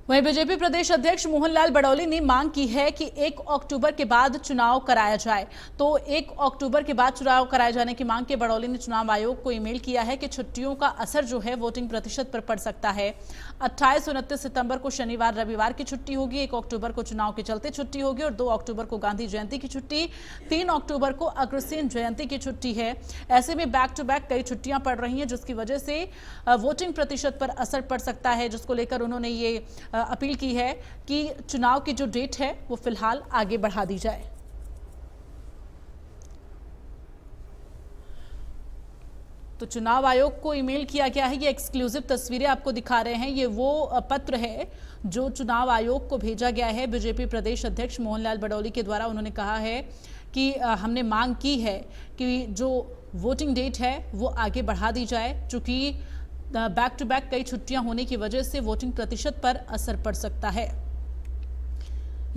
वहीं बीजेपी प्रदेश अध्यक्ष मोहनलाल बड़ौली ने मांग की है कि 1 अक्टूबर के बाद चुनाव कराया जाए। तो 1 अक्टूबर के बाद चुनाव कराए जाने की मांग के बड़ौली ने चुनाव आयोग को ईमेल किया है कि छुट्टियों का असर जो है वोटिंग प्रतिशत पर पड़ सकता है। 28 और 29 सितंबर को शनिवार रविवार की छुट्टी होगी, 1 अक्टूबर को चुनाव के चलते छुट्टी होगी और 2 अक्टूबर को गांधी जयंती की छुट्टी, 3 अक्टूबर को अग्रसेन जयंती की छुट्टी है। ऐसे में बैक टू बैक कई छुट्टियां पड़ रही हैं, जिसकी वजह से वोटिंग प्रतिशत पर असर पड़ सकता है, जिसको लेकर उन्होंने ये अपील की है कि चुनाव की जो डेट है वो फिलहाल आगे बढ़ा दी जाए। तो चुनाव आयोग को ईमेल किया गया है। ये एक्सक्लूसिव तस्वीरें आपको दिखा रहे हैं। ये वो पत्र है जो चुनाव आयोग को भेजा गया है बीजेपी प्रदेश अध्यक्ष मोहनलाल बड़ौली के द्वारा। उन्होंने कहा है कि हमने मांग की है कि जो वोटिंग डेट है वो आगे बढ़ा दी जाए, चूंकि बैक टू बैक कई छुट्टियां होने की वजह से वोटिंग प्रतिशत पर असर पड़ सकता है,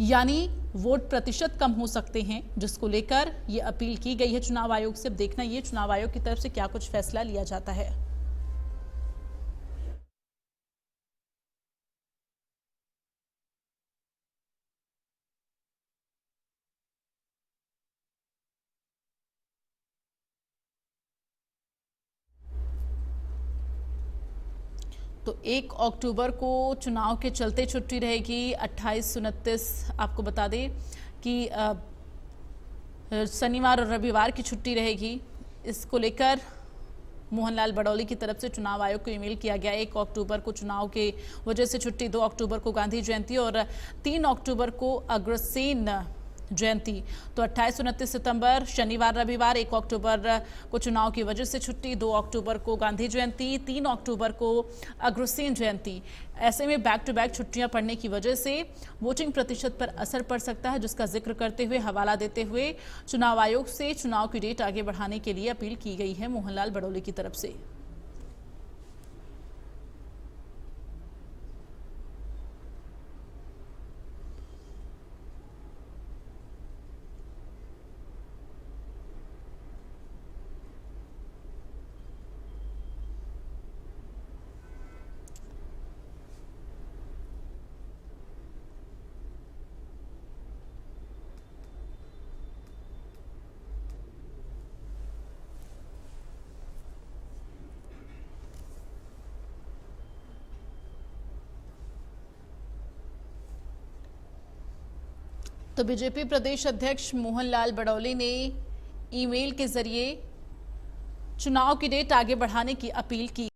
यानी वोट प्रतिशत कम हो सकते हैं, जिसको लेकर ये अपील की गई है चुनाव आयोग से। अब देखना ये चुनाव आयोग की तरफ से क्या कुछ फैसला लिया जाता है। तो 1 अक्टूबर को चुनाव के चलते छुट्टी रहेगी। 28, 29 आपको बता दें कि शनिवार और रविवार की छुट्टी रहेगी। इसको लेकर मोहनलाल बड़ौली की तरफ से चुनाव आयोग को ईमेल किया गया। 1 अक्टूबर को चुनाव के वजह से छुट्टी, 2 अक्टूबर को गांधी जयंती और 3 अक्टूबर को अग्रसेन जयंती। तो 28, 29 सितंबर शनिवार रविवार, 1 अक्टूबर को चुनाव की वजह से छुट्टी, 2 अक्टूबर को गांधी जयंती, 3 अक्टूबर को अग्रसेन जयंती। ऐसे में बैक टू बैक छुट्टियां पड़ने की वजह से वोटिंग प्रतिशत पर असर पड़ सकता है, जिसका जिक्र करते हुए, हवाला देते हुए चुनाव आयोग से चुनाव की डेट आगे बढ़ाने के लिए अपील की गई है मोहनलाल बड़ौली की तरफ से। तो बीजेपी प्रदेश अध्यक्ष मोहनलाल बड़ौली ने ईमेल के जरिए चुनाव की डेट आगे बढ़ाने की अपील की।